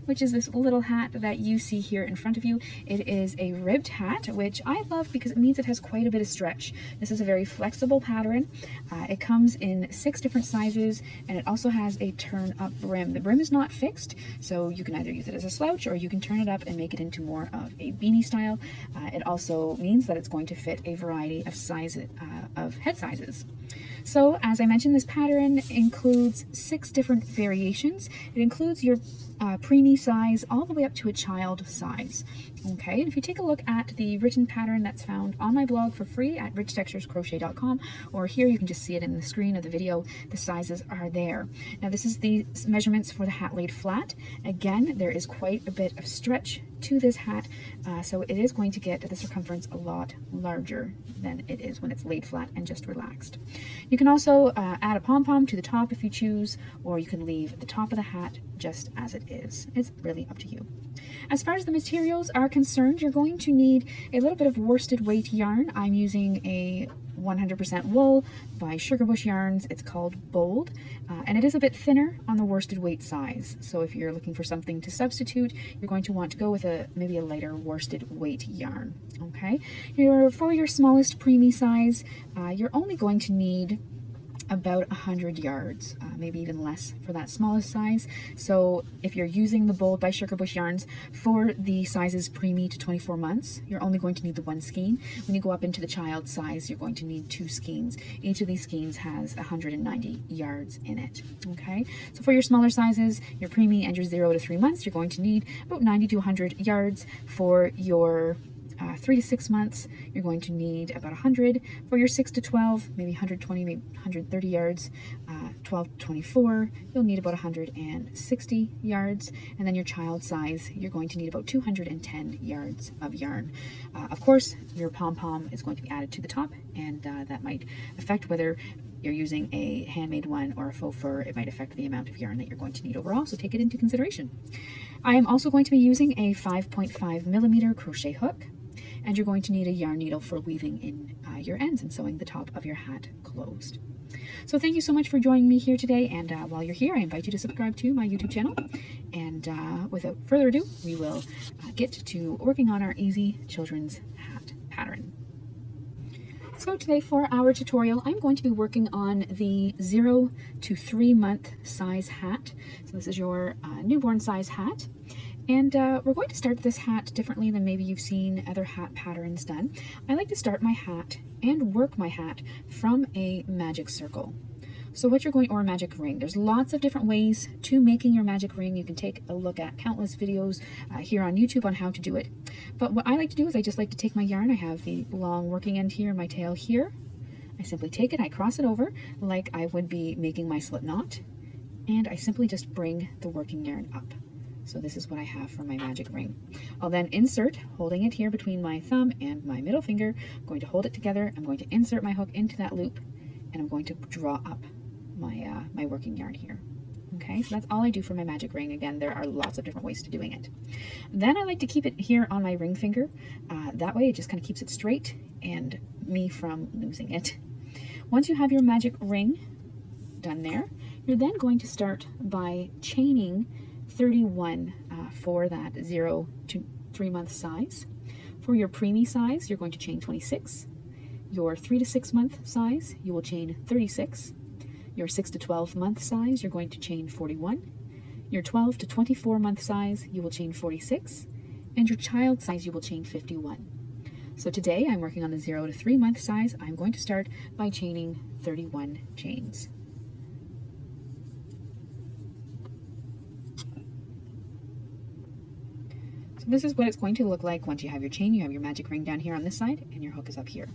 which is this little hat that you see here in front of you. It is a ribbed hat, which I love because it means it has quite a bit of stretch. This is a very flexible pattern. It comes in 6 different sizes, and it also has a turn-up brim. The brim is not fixed, so you can either use it as a slouch or you can turn it up and make it into more of a beanie style. It also means that it's going to fit a variety of of head sizes. So as I mentioned, this pattern includes 6 different variations. It includes your preemie size all the way up to a child size. Okay, and if you take a look at the written pattern that's found on my blog for free at richtexturescrochet.com, or here you can just see it in the screen of the video, the sizes are there. Now this is the measurements for the hat laid flat. Again, there is quite a bit of stretch to this hat, so it is going to get the circumference a lot larger than it is when it's laid flat and just relaxed. You can also add a pom-pom to the top if you choose, or you can leave the top of the hat just as it is. It's really up to you. As far as the materials are concerned, you're going to need a little bit of worsted weight yarn. I'm using a 100% wool by Sugar Bush Yarns. It's called Bold, and it is a bit thinner on the worsted weight size. So if you're looking for something to substitute, you're going to want to go with maybe a lighter worsted weight yarn. Okay, for your smallest preemie size, you're only going to need about 100 yards, maybe even less for that smallest size. So if you're using the Bold by Sugar Bush Yarns for the sizes preemie to 24 months, you're only going to need the 1 skein. When you go up into the child size, you're going to need 2 skeins. Each of these skeins has 190 yards in it. Okay, so for your smaller sizes, your preemie and your 0 to 3 months, you're going to need about 90 to 100 yards. For your 3 to 6 months, you're going to need about 100. For your 6 to 12, maybe 120, maybe 130 yards. 12 to 24, you'll need about 160 yards. And then your child size, you're going to need about 210 yards of yarn. Of course, your pom-pom is going to be added to the top, and that might affect whether you're using a handmade one or a faux fur. It might affect the amount of yarn that you're going to need overall, so take it into consideration. I am also going to be using a 5.5 millimeter crochet hook, and you're going to need a yarn needle for weaving in your ends and sewing the top of your hat closed. So thank you so much for joining me here today, and while you're here, I invite you to subscribe to my YouTube channel. And without further ado, we will get to working on our easy children's hat pattern. So today for our tutorial, I'm going to be working on the 0 to 3 month size hat. So this is your newborn size hat. And we're going to start this hat differently than maybe you've seen other hat patterns done. I like to start my hat and work my hat from a magic circle. So what you're going, or a magic ring. There's lots of different ways to making your magic ring. You can take a look at countless videos here on YouTube on how to do it. But what I like to do is I just like to take my yarn. I have the long working end here, my tail here. I simply take it, I cross it over like I would be making my slip knot, and I simply just bring the working yarn up. So this is what I have for my magic ring. I'll then insert, holding it here between my thumb and my middle finger. I'm going to hold it together. I'm going to insert my hook into that loop, and I'm going to draw up my working yarn here. Okay, so that's all I do for my magic ring. Again, there are lots of different ways to doing it. Then I like to keep it here on my ring finger. That way it just kind of keeps it straight and me from losing it. Once you have your magic ring done there, you're then going to start by chaining 31 for that 0 to 3 month size. For your preemie size, you're going to chain 26. Your 3 to 6 month size, you will chain 36. Your 6 to 12 month size, you're going to chain 41. Your 12 to 24 month size, you will chain 46. And your child size, you will chain 51. So today I'm working on the 0 to 3 month size. I'm going to start by chaining 31 chains. So this is what it's going to look like once you have your chain. You have your magic ring down here on this side, and your hook is up here.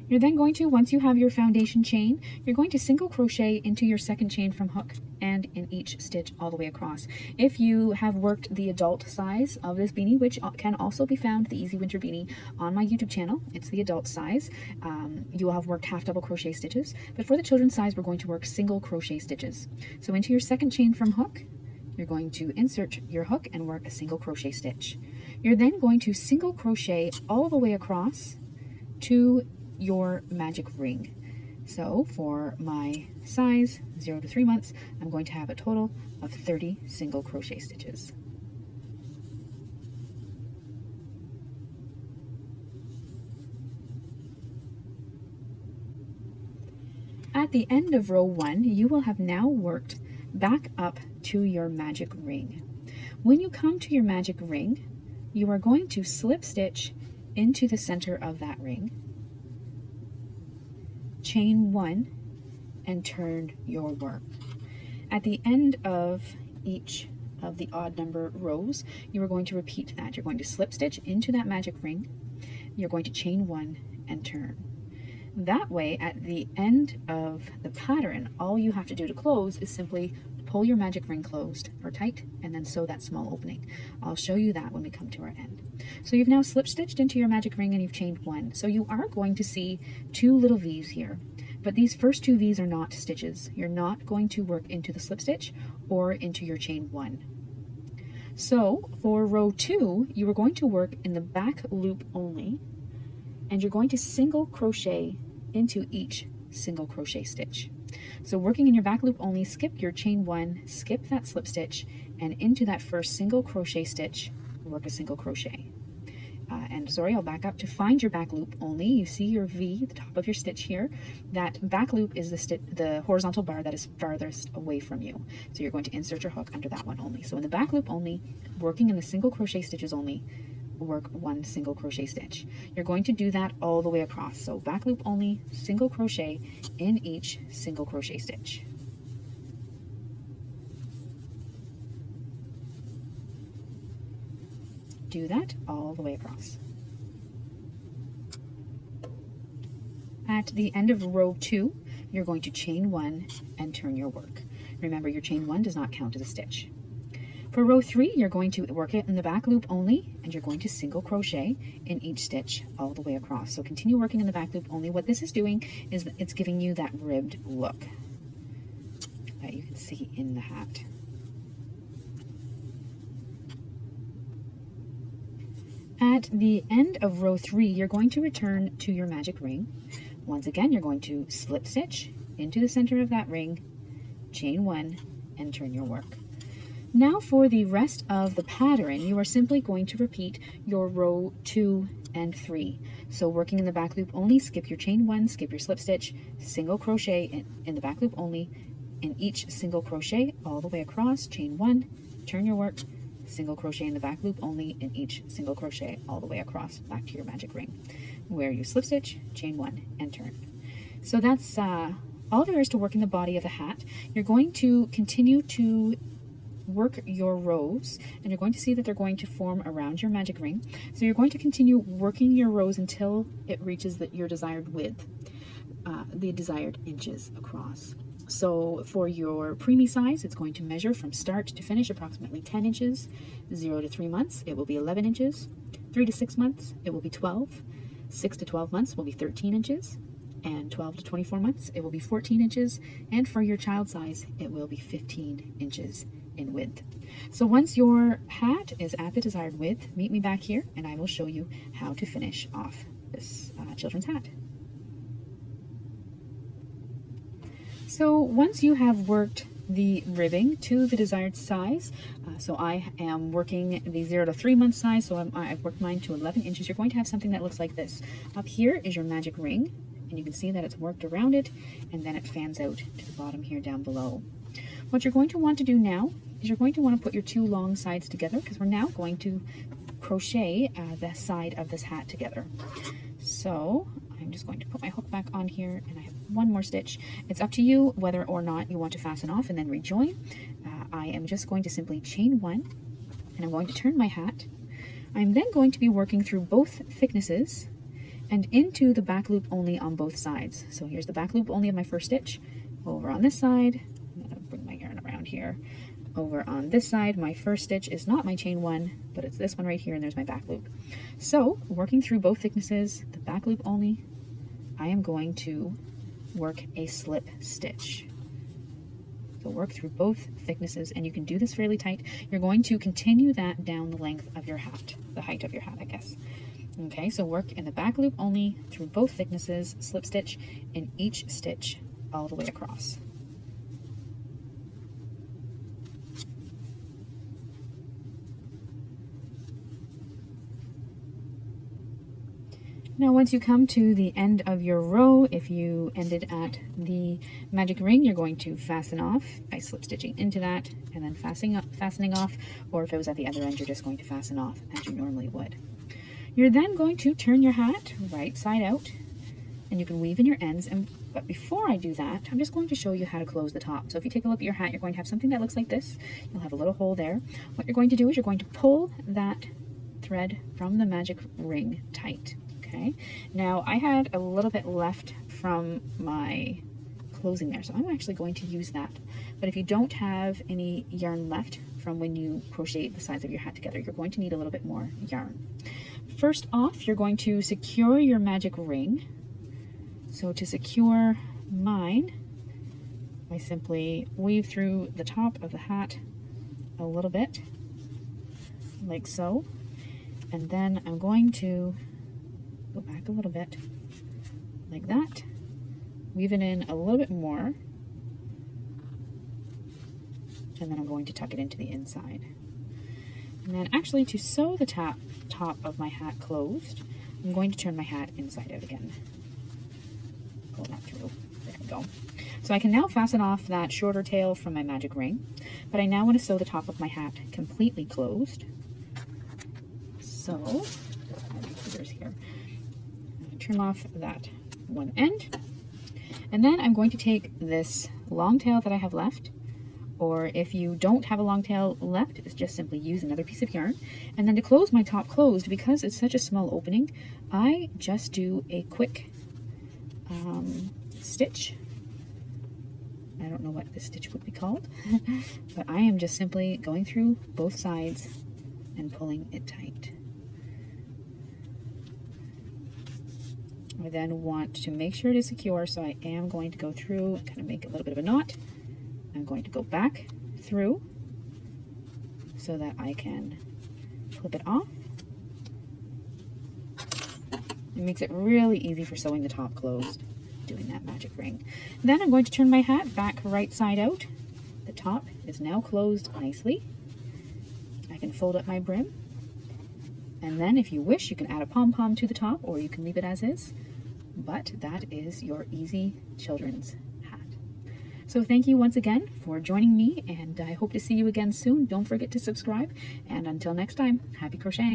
You're then going to, once you have your foundation chain, you're going to single crochet into your second chain from hook and in each stitch all the way across. If you have worked the adult size of this beanie, which can also be found, the Easy Winter Beanie, on my YouTube channel, it's the adult size, you will have worked half double crochet stitches. But for the children's size, we're going to work single crochet stitches. So into your second chain from hook, you're going to insert your hook and work a single crochet stitch. You're then going to single crochet all the way across to your magic ring. So for my size 0 to 3 months, I'm going to have a total of 30 single crochet stitches. At the end of row 1, you will have now worked back up to your magic ring. When you come to your magic ring, you are going to slip stitch into the center of that ring, chain 1, and turn your work. At the end of each of the odd number rows, you are going to repeat that. You're going to slip stitch into that magic ring, you're going to chain 1 and turn. That way, at the end of the pattern, all you have to do to close is simply pull your magic ring closed or tight and then sew that small opening. I'll show you that when we come to our end. So you've now slip stitched into your magic ring and you've chained 1. So you are going to see 2 little V's here, but these first 2 V's are not stitches. You're not going to work into the slip stitch or into your chain 1. So for row 2, you are going to work in the back loop only, and you're going to single crochet into each single crochet stitch. So working in your back loop only, skip your chain 1, skip that slip stitch, and into that first single crochet stitch, work a single crochet. And sorry, I'll back up. To find your back loop only, you see your V, the top of your stitch here. That back loop is the horizontal bar that is farthest away from you. So you're going to insert your hook under that one only. So in the back loop only, working in the single crochet stitches only, work 1 single crochet stitch. You're going to do that all the way across. So back loop only, single crochet in each single crochet stitch. Do that all the way across. At the end of row 2, you're going to chain 1 and turn your work. Remember, your chain 1 does not count as a stitch. For row 3, you're going to work it in the back loop only, and you're going to single crochet in each stitch all the way across. So continue working in the back loop only. What this is doing is it's giving you that ribbed look that you can see in the hat. At the end of row 3, you're going to return to your magic ring. Once again, you're going to slip stitch into the center of that ring, chain 1, and turn your work. Now for the rest of the pattern, you are simply going to repeat your row 2 and 3. So working in the back loop only, skip your chain 1, skip your slip stitch, single crochet in the back loop only, in each single crochet all the way across, chain 1, turn your work, single crochet in the back loop only, in each single crochet all the way across back to your magic ring, where you slip stitch, chain 1, and turn. So that's all there is to working the body of the hat. You're going to continue to work your rows, and you're going to see that they're going to form around your magic ring. So you're going to continue working your rows until it reaches your desired width, the desired inches across. So for your preemie size, it's going to measure from start to finish approximately 10 inches. 0 to 3 months, it will be 11 inches. 3 to 6 months, it will be 12. 6 to 12 months will be 13 inches. And 12 to 24 months, it will be 14 inches. And for your child size, it will be 15 inches in width. So once your hat is at the desired width, meet me back here and I will show you how to finish off this children's hat. So once you have worked the ribbing to the desired size, so I am working the 0 to 3 month size, so I've worked mine to 11 inches, you're going to have something that looks like this. Up here is your magic ring, and you can see that it's worked around it, and then it fans out to the bottom here down below. What you're going to want to do now is you're going to want to put your 2 long sides together, because we're now going to crochet the side of this hat together. So I'm just going to put my hook back on here, and I have 1 more stitch. It's up to you whether or not you want to fasten off and then rejoin. I am just going to simply chain 1, and I'm going to turn my hat. I'm then going to be working through both thicknesses and into the back loop only on both sides. So here's the back loop only of my first stitch. Over on this side, I'm going to bring my yarn around here. Over on this side, my first stitch is not my chain 1, but it's this one right here, and there's my back loop. So working through both thicknesses, the back loop only, I am going to work a slip stitch. So work through both thicknesses, and you can do this fairly tight. You're going to continue that down the length of your hat, the height of your hat, I guess. Okay, so work in the back loop only through both thicknesses, slip stitch in each stitch all the way across. Now once you come to the end of your row, if you ended at the magic ring, you're going to fasten off by slip stitching into that and then fastening off, or if it was at the other end, you're just going to fasten off as you normally would. You're then going to turn your hat right side out, and you can weave in your ends. But before I do that, I'm just going to show you how to close the top. So if you take a look at your hat, you're going to have something that looks like this. You'll have a little hole there. What you're going to do is you're going to pull that thread from the magic ring tight. Okay, now I had a little bit left from my closing there, so I'm actually going to use that. But if you don't have any yarn left from when you crochet the sides of your hat together, you're going to need a little bit more yarn. First off, you're going to secure your magic ring. So to secure mine, I simply weave through the top of the hat a little bit, like so, and then I'm going to go back a little bit like that, weave it in a little bit more, and then I'm going to tuck it into the inside. And then actually, to sew the top of my hat closed, I'm going to turn my hat inside out again. Pull that through. There we go. So I can now fasten off that shorter tail from my magic ring, but I now want to sew the top of my hat completely closed. So, my scissors here. Trim off that one end, and then I'm going to take this long tail that I have left, or if you don't have a long tail left, it's just simply use another piece of yarn. And then to close my top closed, because it's such a small opening, I just do a quick stitch. I don't know what this stitch would be called, but I am just simply going through both sides and pulling it tight. I then want to make sure it is secure, so I am going to go through and kind of make a little bit of a knot. I'm going to go back through so that I can clip it off. It makes it really easy for sewing the top closed, doing that magic ring. Then I'm going to turn my hat back right side out. The top is now closed nicely. I can fold up my brim, and then if you wish, you can add a pom-pom to the top, or you can leave it as is. But that is your easy children's hat. So thank you once again for joining me, and I hope to see you again soon. Don't forget to subscribe, and until next time, happy crocheting.